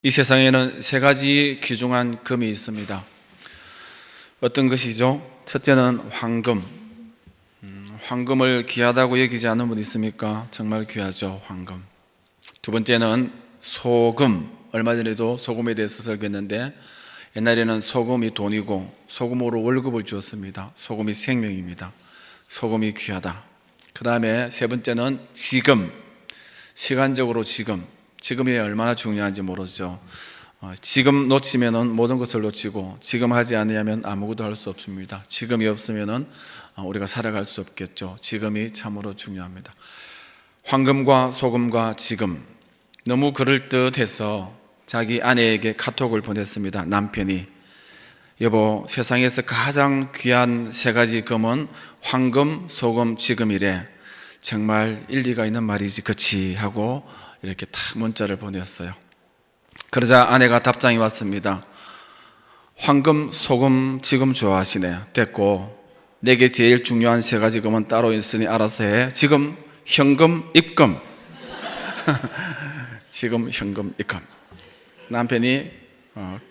이 세상에는 세 가지 귀중한 금이 있습니다. 어떤 것이죠? 첫째는 황금. 황금을 귀하다고 여기지 않는 분 있습니까? 정말 귀하죠, 황금. 두 번째는 소금. 얼마 전에도 소금에 대해서 설교했는데 옛날에는 소금이 돈이고 소금으로 월급을 주었습니다. 소금이 생명입니다. 소금이 귀하다. 그 다음에 세 번째는 지금. 시간적으로 지금. 지금이 얼마나 중요한지 모르죠. 지금 놓치면 모든 것을 놓치고 지금 하지 않으면 아무것도 할 수 없습니다. 지금이 없으면 우리가 살아갈 수 없겠죠. 지금이 참으로 중요합니다. 황금과 소금과 지금. 너무 그럴듯해서 자기 아내에게 카톡을 보냈습니다. 남편이 여보, 세상에서 가장 귀한 세 가지 금은 황금, 소금, 지금이래. 정말 일리가 있는 말이지 그치? 하고 이렇게 탁 문자를 보냈어요. 그러자 아내가 답장이 왔습니다. 황금, 소금, 지금 좋아하시네. 됐고 내게 제일 중요한 세 가지 금은 따로 있으니 알아서 해. 지금, 현금, 입금. 지금, 현금, 입금. 남편이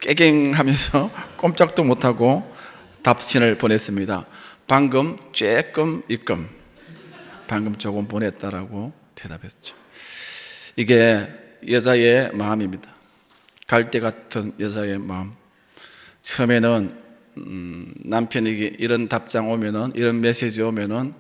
깨갱하면서 꼼짝도 못하고 답신을 보냈습니다. 방금 쬐끔 입금. 방금 조금 보냈다라고 대답했죠. 이게 여자의 마음입니다. 갈대 같은 여자의 마음. 처음에는 남편에게 이런 답장 오면은, 이런 메시지 오면은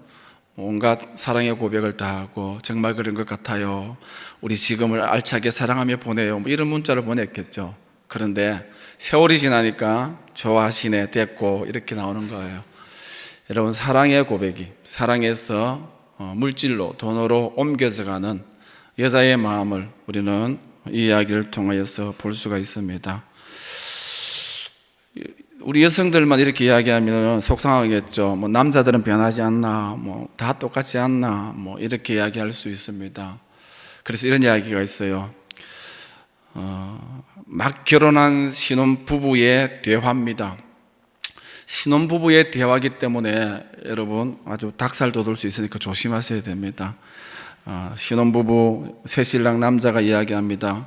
온갖 사랑의 고백을 다 하고 정말 그런 것 같아요. 우리 지금을 알차게 사랑하며 보내요. 뭐 이런 문자를 보냈겠죠. 그런데 세월이 지나니까 좋아하시네, 됐고 이렇게 나오는 거예요. 여러분, 사랑의 고백이 사랑에서 물질로, 돈으로 옮겨져가는 여자의 마음을 우리는 이 이야기를 통하여서 볼 수가 있습니다. 우리 여성들만 이렇게 이야기하면 속상하겠죠. 뭐 남자들은 변하지 않나, 뭐 다 똑같지 않나, 뭐 이렇게 이야기할 수 있습니다. 그래서 이런 이야기가 있어요. 막 결혼한 신혼부부의 대화입니다. 신혼부부의 대화이기 때문에 여러분 아주 닭살 돋을 수 있으니까 조심하셔야 됩니다. 신혼부부 새신랑 남자가 이야기합니다.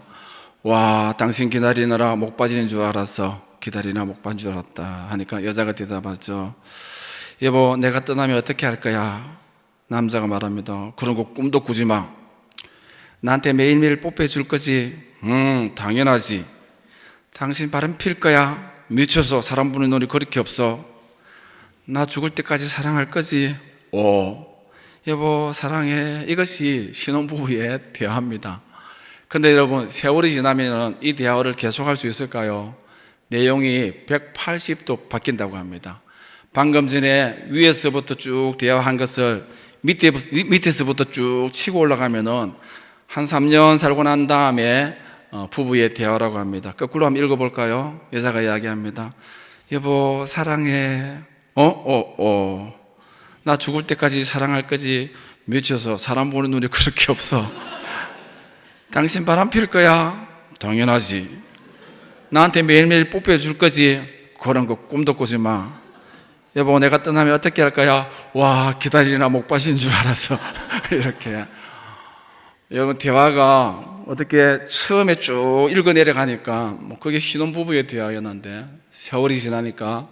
와, 당신 기다리느라 목 빠지는 줄 알았어. 기다리나 목 빠진 줄 알았다 하니까 여자가 대답하죠. 여보, 내가 떠나면 어떻게 할 거야? 남자가 말합니다. 그런 거 꿈도 꾸지 마. 나한테 매일매일 뽀뽀해 줄 거지? 당연하지. 당신 바람 필 거야? 미쳐서 사람 보는 눈이 그렇게 없어. 나 죽을 때까지 사랑할 거지? 오, 여보 사랑해. 이것이 신혼부부의 대화입니다. 근데 여러분, 세월이 지나면 이 대화를 계속할 수 있을까요? 내용이 180도 바뀐다고 합니다. 방금 전에 위에서부터 쭉 대화한 것을 밑에서부터 쭉 치고 올라가면은 한 3년 살고 난 다음에 부부의 대화라고 합니다. 거꾸로 한번 읽어볼까요? 여자가 이야기합니다. 여보 사랑해. 나 죽을 때까지 사랑할 거지? 미쳐서 사람 보는 눈이 그렇게 없어. 당신 바람 필 거야? 당연하지. 나한테 매일매일 뽀뽀해 줄 거지? 그런 거 꿈도 꾸지 마. 여보, 내가 떠나면 어떻게 할 거야? 와, 기다리나 목 빠진 줄 알았어. 이렇게. 여러분, 대화가 어떻게 처음에 쭉 읽어 내려가니까 그게 신혼부부의 대화였는데 세월이 지나니까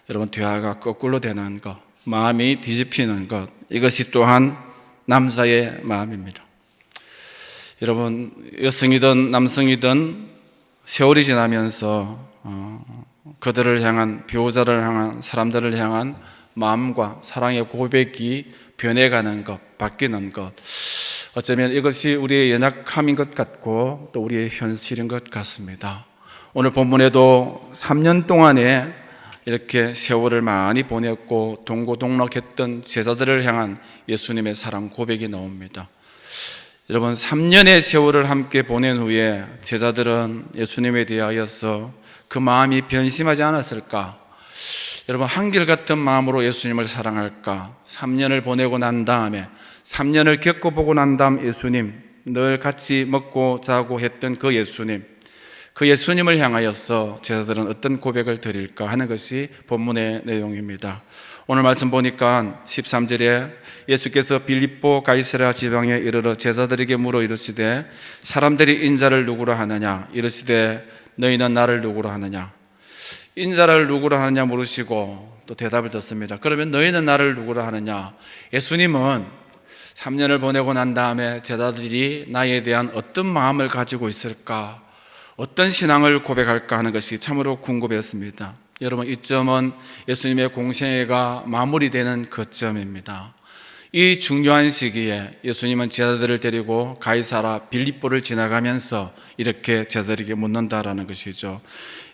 여러분 대화가 거꾸로 되는 것, 마음이 뒤집히는 것, 이것이 또한 남자의 마음입니다. 여러분, 여성이든 남성이든 세월이 지나면서 그들을 향한, 배우자를 향한, 사람들을 향한 마음과 사랑의 고백이 변해가는 것, 바뀌는 것, 어쩌면 이것이 우리의 연약함인 것 같고 또 우리의 현실인 것 같습니다. 오늘 본문에도 3년 동안에 이렇게 세월을 많이 보냈고 동고동락했던 제자들을 향한 예수님의 사랑 고백이 나옵니다. 여러분, 3년의 세월을 함께 보낸 후에 제자들은 예수님에 대하여서 그 마음이 변심하지 않았을까? 여러분, 한결같은 마음으로 예수님을 사랑할까? 3년을 보내고 난 다음에 3년을 겪어보고 난 다음 예수님, 늘 같이 먹고 자고 했던 그 예수님, 그 예수님을 향하여서 제자들은 어떤 고백을 드릴까 하는 것이 본문의 내용입니다. 오늘 말씀 보니까 13절에 예수께서 빌립보 가이사랴 지방에 이르러 제자들에게 물어 이르시되 사람들이 인자를 누구로 하느냐 이르시되 너희는 나를 누구로 하느냐. 인자를 누구로 하느냐 물으시고 또 대답을 듣습니다. 그러면 너희는 나를 누구로 하느냐. 예수님은 3년을 보내고 난 다음에 제자들이 나에 대한 어떤 마음을 가지고 있을까, 어떤 신앙을 고백할까 하는 것이 참으로 궁금했습니다. 여러분, 이 점은 예수님의 공생애가 마무리되는 그 점입니다. 이 중요한 시기에 예수님은 제자들을 데리고 가이사라 빌립보를 지나가면서 이렇게 제자들에게 묻는다라는 것이죠.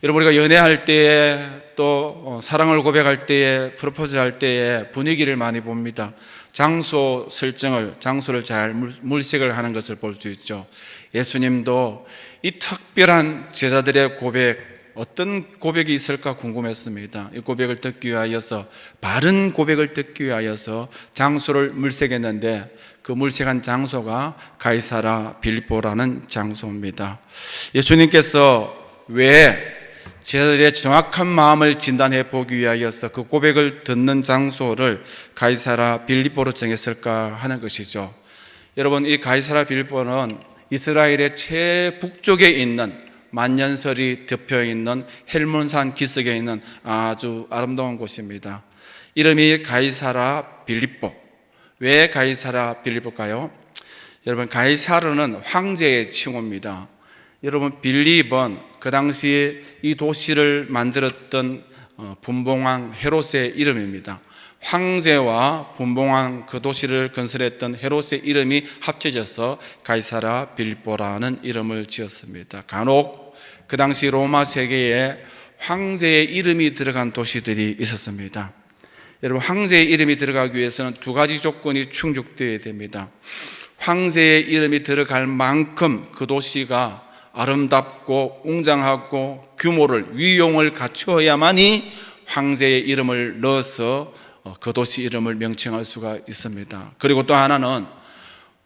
여러분, 우리가 연애할 때에 또 사랑을 고백할 때에 프로포즈할 때에 분위기를 많이 봅니다. 장소 설정을, 장소를 잘 물색을 하는 것을 볼 수 있죠. 예수님도 이 특별한 제자들의 고백, 어떤 고백이 있을까 궁금했습니다. 이 고백을 듣기 위하여서, 바른 고백을 듣기 위하여서 장소를 물색했는데 그 물색한 장소가 가이사라 빌립보라는 장소입니다. 예수님께서 왜 제자들의 정확한 마음을 진단해 보기 위하여서 그 고백을 듣는 장소를 가이사라 빌립보로 정했을까 하는 것이죠. 여러분, 이 가이사라 빌립보는 이스라엘의 최북쪽에 있는 만년설이 덮여 있는 헬몬산 기슭에 있는 아주 아름다운 곳입니다. 이름이 가이사라 빌립보. 왜 가이사라 빌립보일까요? 여러분, 가이사르는 황제의 칭호입니다. 여러분, 빌립은 그 당시에 이 도시를 만들었던 분봉왕 헤롯의 이름입니다. 황제와 분봉왕 그 도시를 건설했던 헤롯의 이름이 합쳐져서 가이사라 빌립보라는 이름을 지었습니다. 간혹 그 당시 로마 세계에 황제의 이름이 들어간 도시들이 있었습니다. 여러분, 황제의 이름이 들어가기 위해서는 두 가지 조건이 충족되어야 됩니다. 황제의 이름이 들어갈 만큼 그 도시가 아름답고 웅장하고 규모를, 위용을 갖추어야만이 황제의 이름을 넣어서 그 도시 이름을 명칭할 수가 있습니다. 그리고 또 하나는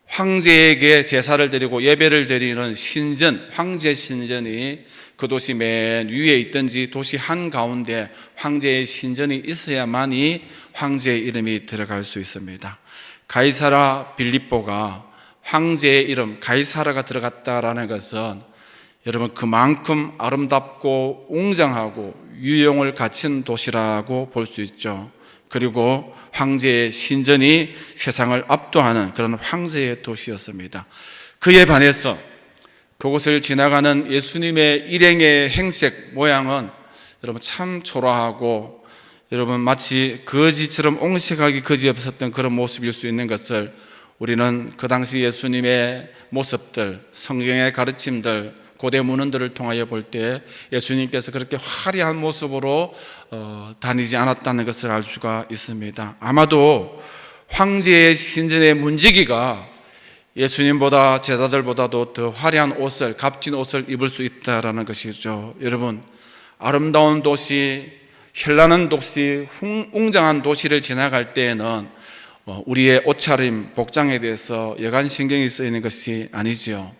황제에게 제사를 드리고 예배를 드리는 신전, 황제 신전이 그 도시 맨 위에 있든지 도시 한가운데 황제의 신전이 있어야만이 황제의 이름이 들어갈 수 있습니다. 가이사라 빌립보가 황제의 이름 가이사라가 들어갔다라는 것은 여러분, 그만큼 아름답고 웅장하고 유용을 갖춘 도시라고 볼 수 있죠. 그리고 황제의 신전이 세상을 압도하는 그런 황제의 도시였습니다. 그에 반해서 그곳을 지나가는 예수님의 일행의 행색 모양은 여러분 참 초라하고, 여러분 마치 거지처럼 옹색하기 그지없었던 그런 모습일 수 있는 것을 우리는 그 당시 예수님의 모습들, 성경의 가르침들, 고대 문헌들을 통하여 볼 때 예수님께서 그렇게 화려한 모습으로 다니지 않았다는 것을 알 수가 있습니다. 아마도 황제의 신전의 문지기가 예수님보다, 제자들보다도 더 화려한 옷을, 값진 옷을 입을 수 있다라는 것이죠. 여러분, 아름다운 도시, 현란한 도시, 웅장한 도시를 지나갈 때에는 우리의 옷차림, 복장에 대해서 여간 신경이 쓰이는 것이 아니죠.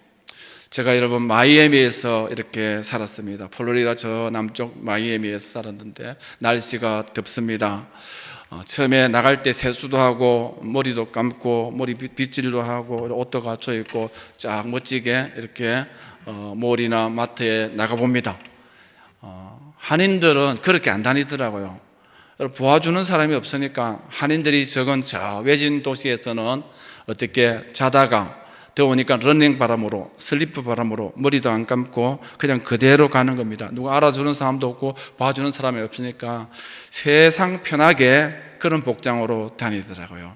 제가 여러분 마이애미에서 이렇게 살았습니다. 플로리다 저 남쪽 마이애미에서 살았는데 날씨가 덥습니다. 처음에 나갈 때 세수도 하고 머리도 감고 머리 빗질도 하고 옷도 갖춰 입고 쫙 멋지게 이렇게 몰이나 마트에 나가봅니다. 한인들은 그렇게 안 다니더라고요. 도와주는 사람이 없으니까 한인들이 적은 저 외진 도시에서는 어떻게 자다가 더우니까 러닝 바람으로, 슬리프 바람으로 머리도 안 감고 그냥 그대로 가는 겁니다. 누가 알아주는 사람도 없고 봐주는 사람이 없으니까 세상 편하게 그런 복장으로 다니더라고요.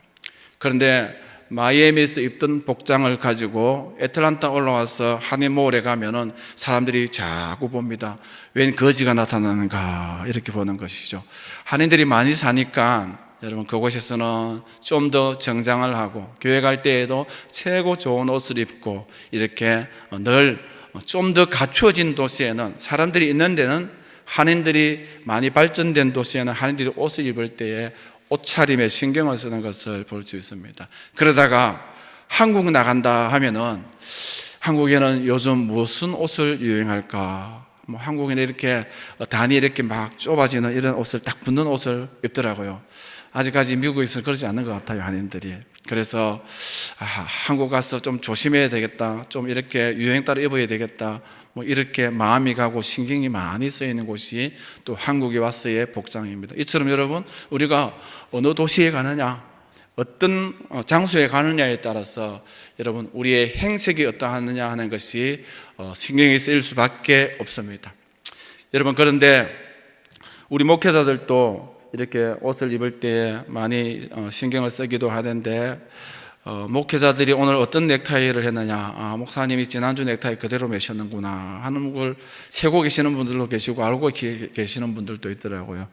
그런데 마이애미에서 입던 복장을 가지고 애틀란타 올라와서 한인몰에 가면은 사람들이 자꾸 봅니다. 웬 거지가 나타나는가 이렇게 보는 것이죠. 한인들이 많이 사니까 여러분 그곳에서는 좀 더 정장을 하고 교회 갈 때에도 최고 좋은 옷을 입고 이렇게 늘 좀 더 갖추어진 도시에는, 사람들이 있는 데는, 한인들이 많이 발전된 도시에는 한인들이 옷을 입을 때에 옷차림에 신경을 쓰는 것을 볼 수 있습니다. 그러다가 한국 나간다 하면은 한국에는 요즘 무슨 옷을 유행할까? 뭐 한국에는 이렇게 단이 이렇게 막 좁아지는 이런 옷을 딱 붙는 옷을 입더라고요. 아직까지 미국에서 그러지 않는 것 같아요, 한인들이. 그래서 한국 가서 좀 조심해야 되겠다, 좀 이렇게 유행 따라 입어야 되겠다, 뭐 이렇게 마음이 가고 신경이 많이 쓰이는 곳이 또 한국에 와서의 복장입니다. 이처럼 여러분, 우리가 어느 도시에 가느냐, 어떤 장소에 가느냐에 따라서 여러분 우리의 행색이 어떠하느냐 하는 것이 신경이 쓰일 수밖에 없습니다. 여러분, 그런데 우리 목회자들도 이렇게 옷을 입을 때 많이 신경을 쓰기도 하는데, 목회자들이 오늘 어떤 넥타이를 했느냐, 목사님이 지난주 넥타이 그대로 매셨는구나 하는 걸 세고 계시는 분들도 계시고 알고 계시는 분들도 있더라고요.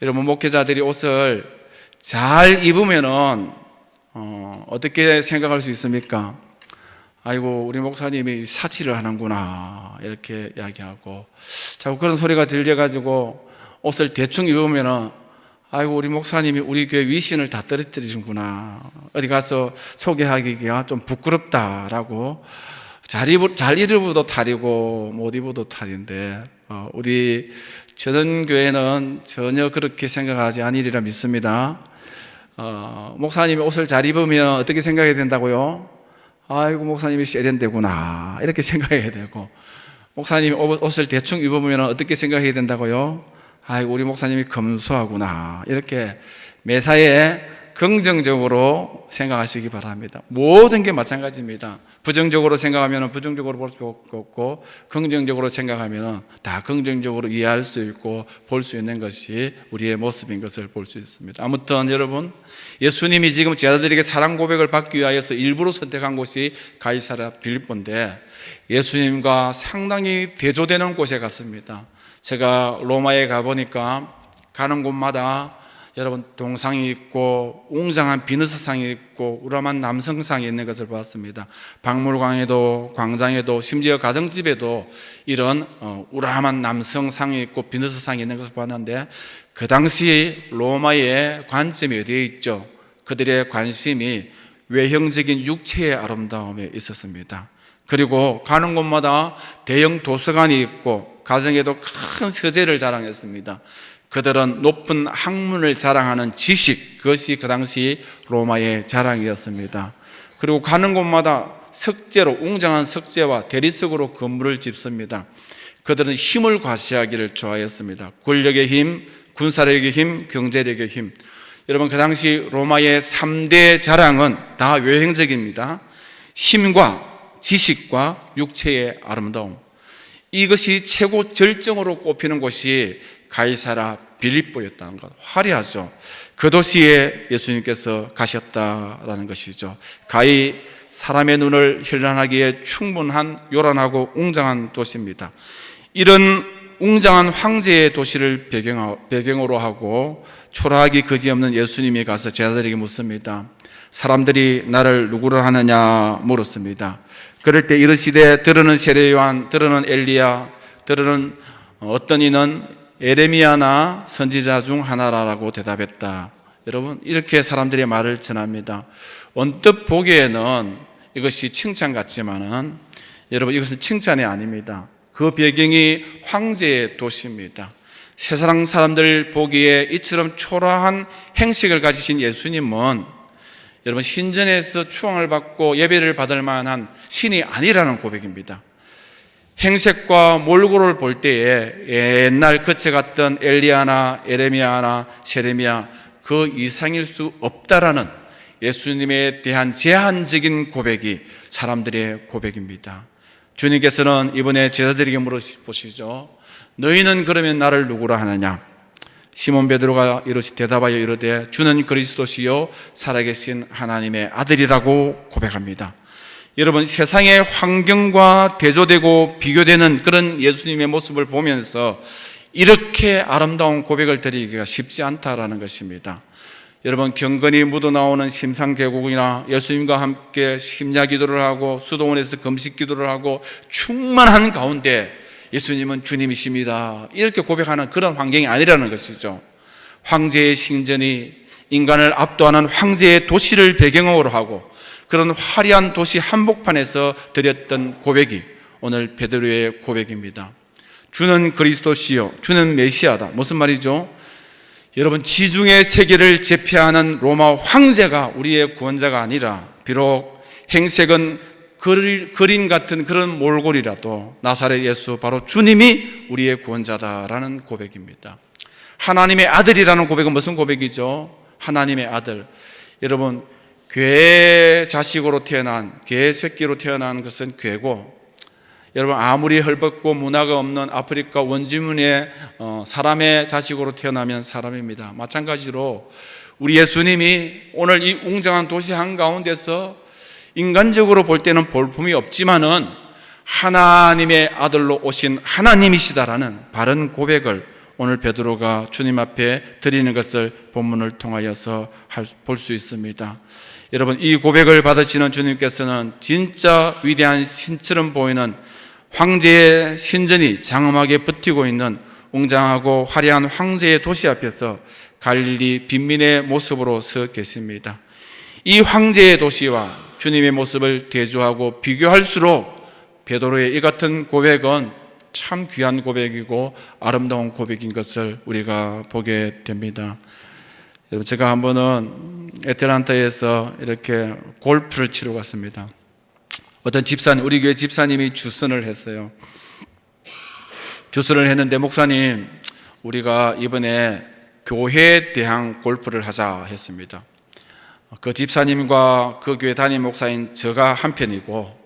여러분, 목회자들이 옷을 잘 입으면은 어떻게 생각할 수 있습니까? 아이고, 우리 목사님이 사치를 하는구나 이렇게 이야기하고, 자꾸 그런 소리가 들려가지고 옷을 대충 입으면은 아이고, 우리 목사님이 우리 교회 위신을 다 떨어뜨리신구나, 어디 가서 소개하기가 좀 부끄럽다라고, 잘 입어도 탈이고 못 입어도 탈인데, 우리 전원교회는 전혀 그렇게 생각하지 아니리라 믿습니다. 목사님이 옷을 잘 입으면 어떻게 생각해야 된다고요? 아이고, 목사님이 세련되구나 이렇게 생각해야 되고, 목사님이 옷을 대충 입으면 어떻게 생각해야 된다고요? 아이고, 우리 목사님이 검소하구나 이렇게 매사에 긍정적으로 생각하시기 바랍니다. 모든 게 마찬가지입니다. 부정적으로 생각하면 부정적으로 볼 수 없고, 긍정적으로 생각하면 다 긍정적으로 이해할 수 있고 볼 수 있는 것이 우리의 모습인 것을 볼 수 있습니다. 아무튼 여러분, 예수님이 지금 제자들에게 사랑 고백을 받기 위하여서 일부러 선택한 곳이 가이사랴 빌립보인데, 예수님과 상당히 대조되는 곳에 갔습니다. 제가 로마에 가보니까 가는 곳마다 여러분 동상이 있고 웅장한 비너스상이 있고 우람한 남성상이 있는 것을 봤습니다. 박물관에도 광장에도 심지어 가정집에도 이런 우람한 남성상이 있고 비너스상이 있는 것을 봤는데, 그 당시 로마의 관점이 어디에 있죠? 그들의 관심이 외형적인 육체의 아름다움에 있었습니다. 그리고 가는 곳마다 대형 도서관이 있고 가정에도 큰 서재를 자랑했습니다. 그들은 높은 학문을 자랑하는 지식, 그것이 그 당시 로마의 자랑이었습니다. 그리고 가는 곳마다 석재로, 웅장한 석재와 대리석으로 건물을 짓습니다. 그들은 힘을 과시하기를 좋아했습니다. 권력의 힘, 군사력의 힘, 경제력의 힘. 여러분, 그 당시 로마의 3대 자랑은 다 외형적입니다. 힘과 지식과 육체의 아름다움, 이것이 최고 절정으로 꼽히는 곳이 가이사랴 빌립보였다는 것. 화려하죠. 그 도시에 예수님께서 가셨다라는 것이죠. 가히 사람의 눈을 현란하기에 충분한 요란하고 웅장한 도시입니다. 이런 웅장한 황제의 도시를 배경으로 하고 초라하기 그지없는 예수님이 가서 제자들에게 묻습니다. 사람들이 나를 누구를 하느냐 물었습니다. 그럴 때 이르시되 들으는 세례 요한, 들으는 엘리야, 들으는 어떤 이는 에레미야나 선지자 중 하나라고 대답했다. 여러분, 이렇게 사람들이 말을 전합니다. 언뜻 보기에는 이것이 칭찬 같지만은 여러분, 이것은 칭찬이 아닙니다. 그 배경이 황제의 도시입니다. 세상 사람들 보기에 이처럼 초라한 행식을 가지신 예수님은 여러분, 신전에서 추앙을 받고 예배를 받을 만한 신이 아니라는 고백입니다. 행색과 몰골을 볼 때에 옛날 거쳐갔던 엘리야나 에레미야나 세레미야 그 이상일 수 없다라는 예수님에 대한 제한적인 고백이 사람들의 고백입니다. 주님께서는 이번에 제자들에게 물어보시죠. 너희는 그러면 나를 누구라 하느냐? 시몬 베드로가 대답하여 이르되 주는 그리스도시요 살아계신 하나님의 아들이라고 고백합니다. 여러분, 세상의 환경과 대조되고 비교되는 그런 예수님의 모습을 보면서 이렇게 아름다운 고백을 드리기가 쉽지 않다라는 것입니다. 여러분, 경건이 묻어나오는 심상계곡이나 예수님과 함께 심야 기도를 하고 수도원에서 금식 기도를 하고 충만한 가운데 예수님은 주님이십니다, 이렇게 고백하는 그런 환경이 아니라는 것이죠. 황제의 신전이 인간을 압도하는 황제의 도시를 배경으로 하고 그런 화려한 도시 한복판에서 드렸던 고백이 오늘 베드로의 고백입니다. 주는 그리스도시요, 주는 메시아다. 무슨 말이죠? 여러분, 지중해 세계를 제패하는 로마 황제가 우리의 구원자가 아니라 비록 행색은 그림 같은 그런 몰골이라도 나사렛 예수, 바로 주님이 우리의 구원자다라는 고백입니다. 하나님의 아들이라는 고백은 무슨 고백이죠? 하나님의 아들. 여러분, 괴 자식으로 태어난, 괴 새끼로 태어난 것은 괴고, 여러분, 아무리 헐벗고 문화가 없는 아프리카 원주민의 사람의 자식으로 태어나면 사람입니다. 마찬가지로 우리 예수님이 오늘 이 웅장한 도시 한가운데서 인간적으로 볼 때는 볼품이 없지만은 하나님의 아들로 오신 하나님이시다라는 바른 고백을 오늘 베드로가 주님 앞에 드리는 것을 본문을 통하여서 볼 수 있습니다. 여러분, 이 고백을 받으시는 주님께서는 진짜 위대한 신처럼 보이는 황제의 신전이 장엄하게 버티고 있는 웅장하고 화려한 황제의 도시 앞에서 갈릴리 빈민의 모습으로 서 계십니다. 이 황제의 도시와 주님의 모습을 대조하고 비교할수록 베드로의 이 같은 고백은 참 귀한 고백이고 아름다운 고백인 것을 우리가 보게 됩니다. 여러분, 제가 한 번은 애틀란타에서 이렇게 골프를 치러 갔습니다. 어떤 집사님, 우리 교회 집사님이 주선을 했어요. 주선을 했는데, 목사님, 우리가 이번에 교회 대항 골프를 하자 했습니다. 그 집사님과 그 교회 담임 목사인 제가 한편이고,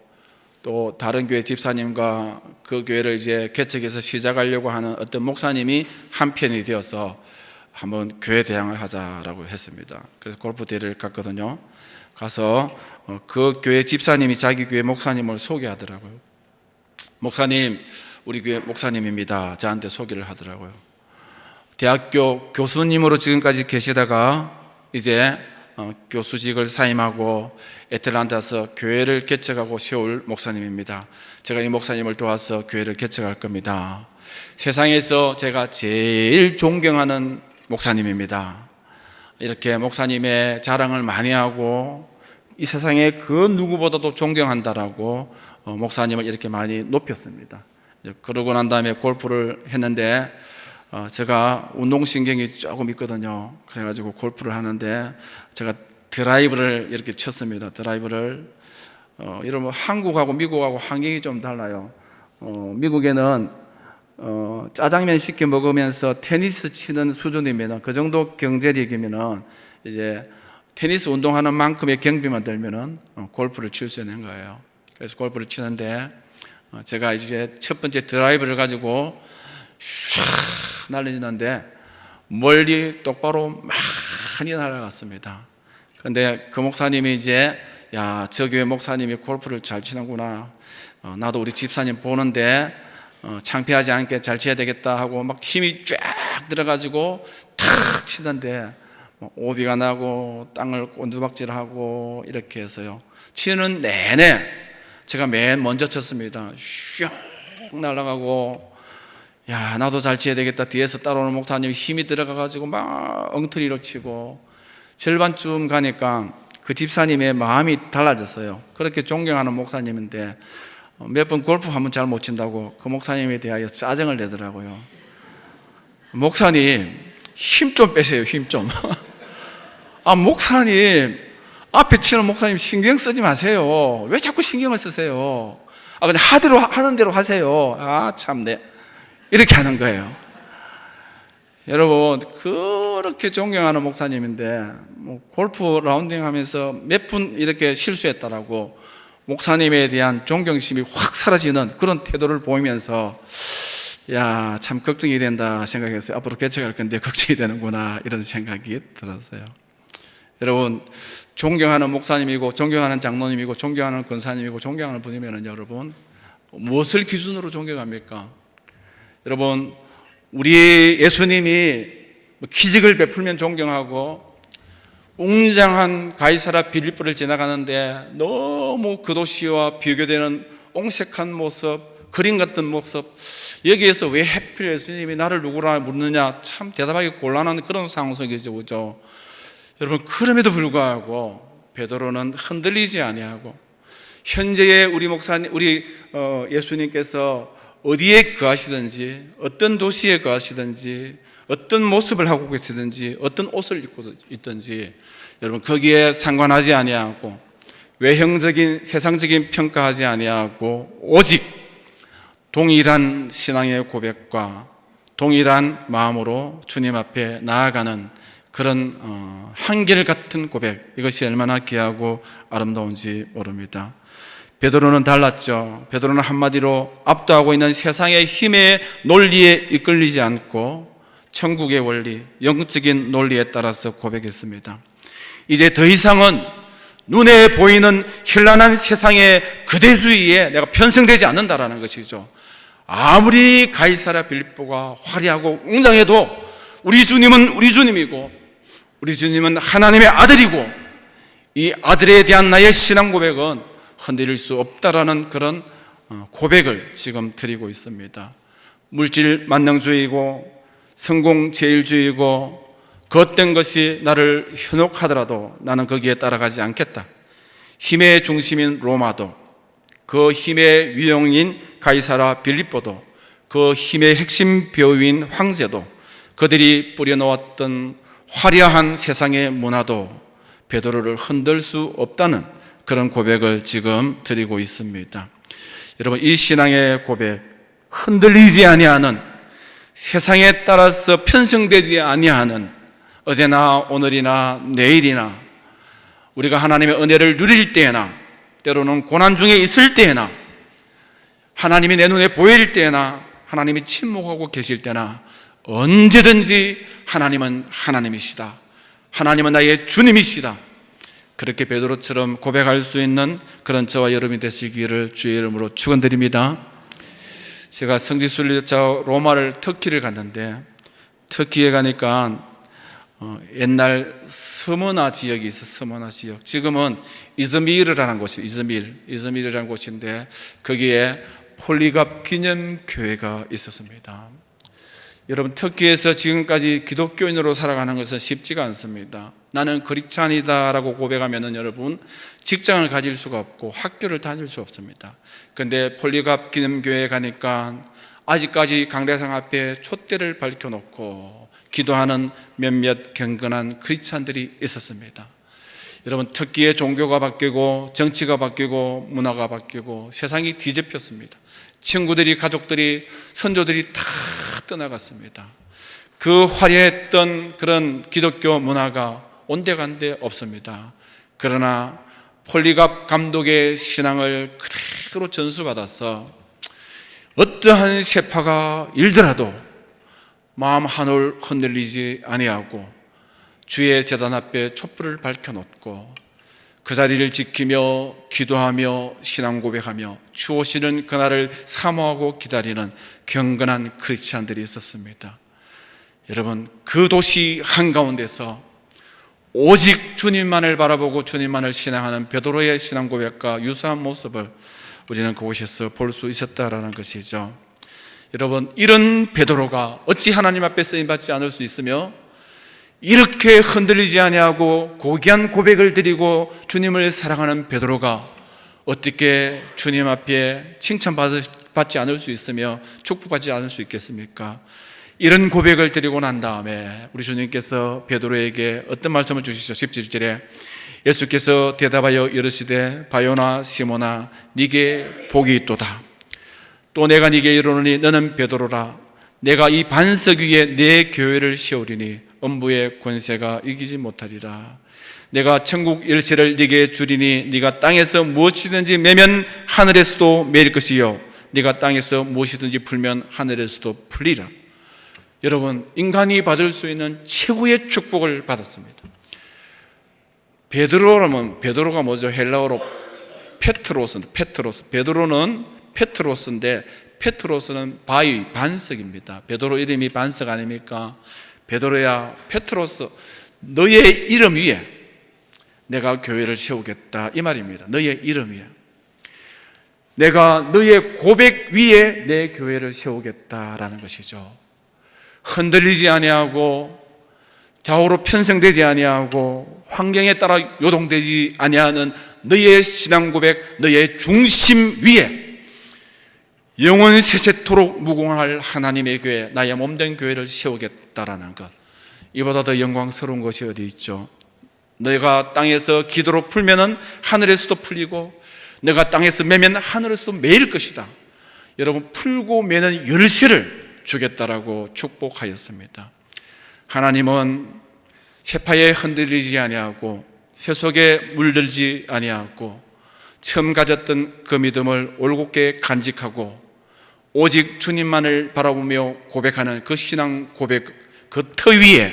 또 다른 교회 집사님과 그 교회를 이제 개척해서 시작하려고 하는 어떤 목사님이 한편이 되어서 한번 교회 대항을 하자라고 했습니다. 그래서 골프 대회를 갔거든요. 가서 그 교회 집사님이 자기 교회 목사님을 소개하더라고요. 목사님, 우리 교회 목사님입니다. 저한테 소개를 하더라고요. 대학교 교수님으로 지금까지 계시다가 이제 교수직을 사임하고 애틀란타에서 교회를 개척하고 세울 목사님입니다. 제가 이 목사님을 도와서 교회를 개척할 겁니다. 세상에서 제가 제일 존경하는 목사님입니다. 이렇게 목사님의 자랑을 많이 하고 이 세상에 그 누구보다도 존경한다라고 목사님을 이렇게 많이 높였습니다. 그러고 난 다음에 골프를 했는데 제가 운동신경이 조금 있거든요. 그래가지고 골프를 하는데 제가 드라이브를 이렇게 쳤습니다. 드라이브를 여러분, 한국하고 미국하고 환경이 좀 달라요. 미국에는 짜장면 시켜 먹으면서 테니스 치는 수준이면, 그 정도 경제력이면은 이제 테니스 운동하는 만큼의 경비만 들면은 골프를 칠 수 있는 거예요. 그래서 골프를 치는데 제가 이제 첫 번째 드라이브를 가지고 샥 날리는데 멀리 똑바로 많이 날아갔습니다. 그런데 그 목사님이 이제, 야, 저 교회 목사님이 골프를 잘 치는구나. 나도 우리 집사님 보는데 창피하지 않게 잘 쳐야 되겠다 하고 막 힘이 쫙 들어가지고 탁 치던데 오비가 나고 땅을 꼰두박질하고 이렇게 해서요. 치는 내내 제가 맨 먼저 쳤습니다. 슉 날아가고, 야, 나도 잘 쳐야 되겠다. 뒤에서 따라오는 목사님이 힘이 들어가가지고 막 엉터리로 치고, 절반쯤 가니까 그 집사님의 마음이 달라졌어요. 그렇게 존경하는 목사님인데 몇 번 골프 한번 잘 못 친다고 그 목사님에 대하여 짜증을 내더라고요. 목사님, 힘 좀 빼세요. 힘 좀. 목사님, 앞에 치는 목사님 신경 쓰지 마세요. 왜 자꾸 신경을 쓰세요? 그냥 하는 대로 하세요. 참네. 이렇게 하는 거예요. 여러분, 그렇게 존경하는 목사님인데 골프 라운딩 하면서 몇 분 이렇게 실수했다라고 목사님에 대한 존경심이 확 사라지는 그런 태도를 보이면서, 야, 참 걱정이 된다 생각했어요. 앞으로 개척할 건데 걱정이 되는구나, 이런 생각이 들었어요. 여러분, 존경하는 목사님이고 존경하는 장로님이고 존경하는 권사님이고 존경하는 분이면 여러분, 무엇을 기준으로 존경합니까? 여러분, 우리 예수님이 기적을 베풀면 존경하고, 웅장한 가이사라 빌립보를 지나가는데 너무 그 도시와 비교되는 옹색한 모습, 그림 같은 모습, 여기에서 왜 하필 예수님이 나를 누구라 묻느냐, 참 대답하기 곤란한 그런 상황 속이죠, 그죠? 여러분, 그럼에도 불구하고 베드로는 흔들리지 아니하고 현재의 우리 목사님, 예수님께서 어디에 거하시든지, 어떤 도시에 거하시든지, 어떤 모습을 하고 계시든지, 어떤 옷을 입고 있든지, 여러분 거기에 상관하지 아니하고 외형적인 세상적인 평가하지 아니하고 오직 동일한 신앙의 고백과 동일한 마음으로 주님 앞에 나아가는 그런 한결같은 고백, 이것이 얼마나 귀하고 아름다운지 모릅니다. 베드로는 달랐죠. 베드로는 한마디로 압도하고 있는 세상의 힘의 논리에 이끌리지 않고 천국의 원리, 영적인 논리에 따라서 고백했습니다. 이제 더 이상은 눈에 보이는 현란한 세상의 그대주의에 내가 편승되지 않는다라는 것이죠. 아무리 가이사랴 빌립보가 화려하고 웅장해도 우리 주님은 우리 주님이고, 우리 주님은 하나님의 아들이고, 이 아들에 대한 나의 신앙 고백은 흔들릴 수 없다라는 그런 고백을 지금 드리고 있습니다. 물질 만능주의고 성공 제일주의고 겉된 것이 나를 현혹하더라도 나는 거기에 따라가지 않겠다. 힘의 중심인 로마도, 그 힘의 위용인 가이사랴 빌립보도, 그 힘의 핵심 배우인 황제도, 그들이 뿌려놓았던 화려한 세상의 문화도 베드로를 흔들 수 없다는 그런 고백을 지금 드리고 있습니다. 여러분, 이 신앙의 고백, 흔들리지 아니하는, 세상에 따라서 편승되지 아니하는, 어제나 오늘이나 내일이나 우리가 하나님의 은혜를 누릴 때에나, 때로는 고난 중에 있을 때에나, 하나님이 내 눈에 보일 때나, 하나님이 침묵하고 계실 때나 언제든지 하나님은 하나님이시다, 하나님은 나의 주님이시다, 그렇게 베드로처럼 고백할 수 있는 그런 저와 여러분이 되시기를 주의 이름으로 축원드립니다. 제가 성지순례자 로마를, 터키를 갔는데, 터키에 가니까 옛날 스머나 지역이 있어. 스머나 지역. 지금은 이즈미르라는 곳이, 이즈미르라는 곳인데 거기에 폴리갑 기념교회가 있었습니다. 여러분, 터키에서 지금까지 기독교인으로 살아가는 것은 쉽지가 않습니다. 나는 크리스찬이다라고 고백하면은 여러분 직장을 가질 수가 없고 학교를 다닐 수 없습니다. 그런데 폴리갑 기념교회에 가니까 아직까지 강대상 앞에 촛대를 밝혀놓고 기도하는 몇몇 경건한 크리스찬들이 있었습니다. 여러분, 터키의 종교가 바뀌고 정치가 바뀌고 문화가 바뀌고 세상이 뒤집혔습니다. 친구들이, 가족들이, 선조들이 다 떠나갔습니다. 그 화려했던 그런 기독교 문화가 온데간데 없습니다. 그러나 폴리갑 감독의 신앙을 그대로 전수받아서 어떠한 세파가 일더라도 마음 한올 흔들리지 아니하고 주의 제단 앞에 촛불을 밝혀놓고 그 자리를 지키며 기도하며 신앙 고백하며 주 오시는 그날을 사모하고 기다리는 경건한 크리스찬들이 있었습니다. 여러분, 그 도시 한가운데서 오직 주님만을 바라보고 주님만을 신앙하는 베드로의 신앙 고백과 유사한 모습을 우리는 그곳에서 볼 수 있었다라는 것이죠. 여러분, 이런 베드로가 어찌 하나님 앞에 쓰임받지 않을 수 있으며 이렇게 흔들리지 아니하고 고귀한 고백을 드리고 주님을 사랑하는 베드로가 어떻게 주님 앞에 칭찬받지 않을 수 있으며 축복받지 않을 수 있겠습니까? 이런 고백을 드리고 난 다음에 우리 주님께서 베드로에게 어떤 말씀을 주시죠? 17절에 예수께서 대답하여 이르시되 바요나 시몬아 네게 복이 있도다. 또 내가 네게 이르노니 너는 베드로라. 내가 이 반석 위에 내 교회를 세우리니 음부의 권세가 이기지 못하리라. 내가 천국 열쇠를 네게 주리니 네가 땅에서 무엇이든지 매면 하늘에서도 매일 것이요 네가 땅에서 무엇이든지 풀면 하늘에서도 풀리라. 여러분, 인간이 받을 수 있는 최고의 축복을 받았습니다. 베드로라면, 베드로가 뭐죠? 헬라어로 페트로스. 베드로는 페트로스인데 페트로스는 바위, 반석입니다. 베드로 이름이 반석 아닙니까? 베드로야, 페트로스, 너의 이름 위에 내가 교회를 세우겠다, 이 말입니다. 너의 이름 위에, 내가 너의 고백 위에 내 교회를 세우겠다라는 것이죠. 흔들리지 아니하고 좌우로 편성되지 아니하고 환경에 따라 요동되지 아니하는 너의 신앙 고백, 너의 중심 위에 영원 세세토록 무궁할 하나님의 교회, 나의 몸된 교회를 세우겠다라는 것, 이보다 더 영광스러운 것이 어디 있죠? 너가 땅에서 기도로 풀면은 하늘에서도 풀리고, 너가 땅에서 매면 하늘에서도 매일 것이다. 여러분, 풀고 매는 열쇠를 주겠다라고 축복하였습니다. 하나님은 세파에 흔들리지 아니하고 새 속에 물들지 아니하고 처음 가졌던 그 믿음을 올곧게 간직하고 오직 주님만을 바라보며 고백하는 그 신앙 고백, 그 터 위에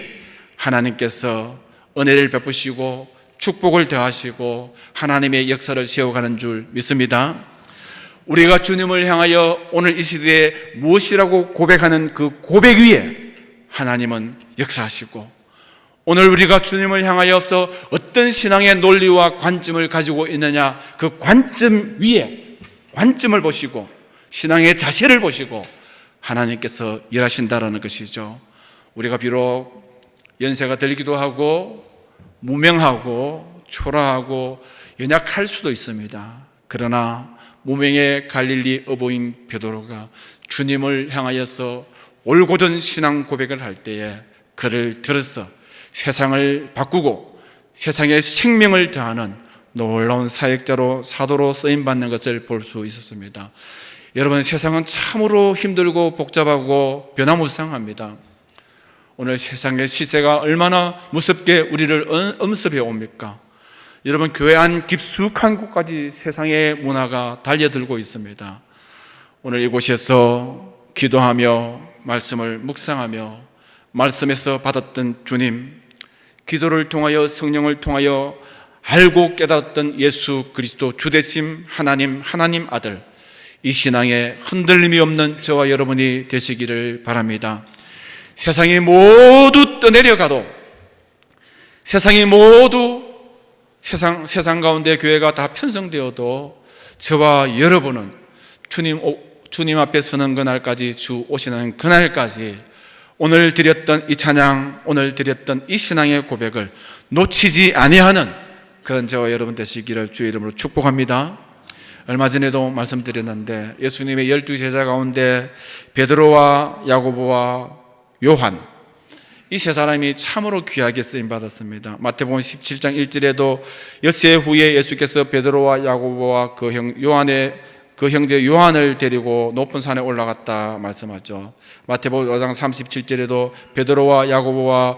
하나님께서 은혜를 베푸시고 축복을 더하시고 하나님의 역사를 세워가는 줄 믿습니다. 우리가 주님을 향하여 오늘 이 시대에 무엇이라고 고백하는 그 고백 위에 하나님은 역사하시고, 오늘 우리가 주님을 향하여서 어떤 신앙의 논리와 관점을 가지고 있느냐, 그 관점 위에 관점을 보시고 신앙의 자세를 보시고 하나님께서 일하신다라는 것이죠. 우리가 비록 연세가 들기도 하고 무명하고 초라하고 연약할 수도 있습니다. 그러나 무명의 갈릴리 어부인 베드로가 주님을 향하여서 올곧은 신앙 고백을 할 때에 그를 들어서 세상을 바꾸고 세상에 생명을 더하는 놀라운 사역자로, 사도로 쓰임받는 것을 볼 수 있었습니다. 여러분, 세상은 참으로 힘들고 복잡하고 변화무쌍합니다. 오늘 세상의 시세가 얼마나 무섭게 우리를 엄습해 옵니까? 여러분, 교회 안 깊숙한 곳까지 세상의 문화가 달려들고 있습니다. 오늘 이곳에서 기도하며 말씀을 묵상하며 말씀에서 받았던 주님, 기도를 통하여 성령을 통하여 알고 깨달았던 예수 그리스도 주되심 하나님, 하나님 아들, 이 신앙에 흔들림이 없는 저와 여러분이 되시기를 바랍니다. 세상이 모두 떠내려가도, 세상이 모두 세상 가운데 교회가 다 편성되어도 저와 여러분은 주님 앞에 서는 그날까지, 주 오시는 그날까지 오늘 드렸던 이 찬양, 오늘 드렸던 이 신앙의 고백을 놓치지 아니하는 그런 저와 여러분 되시기를 주의 이름으로 축복합니다. 얼마 전에도 말씀드렸는데 예수님의 12제자 가운데 베드로와 야고보와 요한, 이 세 사람이 참으로 귀하게 쓰임받았습니다. 마태복음 17장 1절에도 엿새 후에 예수께서 베드로와 야고보와 그 형제 요한을 데리고 높은 산에 올라갔다 말씀하죠. 마태복음 5장 37절에도 베드로와 야고보의